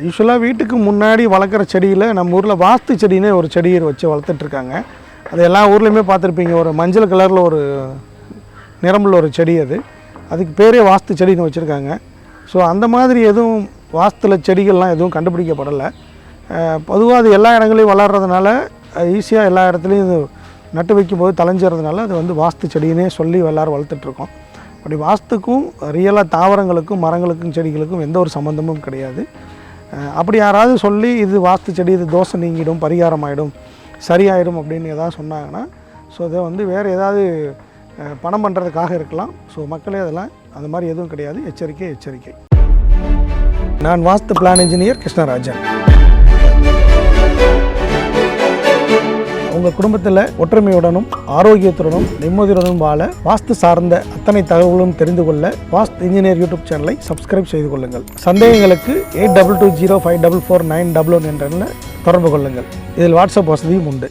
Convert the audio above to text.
யூஸ்வலாக வீட்டுக்கு முன்னாடி வளர்க்குற செடியில் நம்ம ஊரில் வாஸ்து செடின்னு ஒரு செடியை வச்சு வளர்த்துட்ருக்காங்க. அது எல்லா ஊர்லேயுமே பார்த்துருப்பீங்க. ஒரு மஞ்சள் கலரில் ஒரு நிறமுள்ள ஒரு செடி, அதுக்கு பேரே வாஸ்து செடின்னு வச்சுருக்காங்க. ஸோ அந்த மாதிரி எதுவும் வாஸ்துல செடிகள்லாம் எதுவும் கண்டுபிடிக்கப்படலை. பொதுவாக அது எல்லா இடங்களையும் வளர்கிறதுனால ஈஸியாக எல்லா இடத்துலையும் இது நட்டு வைக்கும்போது தலைஞ்சிறதுனால அது வந்து வாஸ்து செடின்னே சொல்லி எல்லோரும் வளர்த்துட்ருக்கோம். அப்படி வாஸ்துக்கும் ரியலாக தாவரங்களுக்கும் மரங்களுக்கும் செடிகளுக்கும் எந்த ஒரு சம்மந்தமும் கிடையாது. அப்படி யாராவது சொல்லி இது வாஸ்து செடி, இது தோஷம் நீங்கிடும், பரிகாரம் ஆகிடும், சரியாயிடும் அப்படின்னு எதாவது சொன்னாங்கன்னா ஸோ அதை வந்து வேறு ஏதாவது பணம் பண்ணுறதுக்காக இருக்கலாம். ஸோ மக்களே அதெல்லாம் அந்த மாதிரி எதுவும் கிடையாது. எச்சரிக்கை எச்சரிக்கை. நான் வாஸ்து பிளான் இன்ஜினியர் கிருஷ்ணராஜன். உங்கள் குடும்பத்தில் ஒற்றுமையுடனும் ஆரோக்கியத்துடனும் நிம்மதியுடனும் வாழ வாஸ்து சார்ந்த அத்தனை தகவலும் தெரிந்து கொள்ள வாஸ்து இன்ஜினியர் யூடியூப் சேனலை சப்ஸ்கிரைப் செய்து கொள்ளுங்கள். சந்தேகங்களுக்கு 8220544911 என்ற தொடர்பு கொள்ளுங்கள். இதில் வாட்ஸ்அப் வசதியும் உண்டு.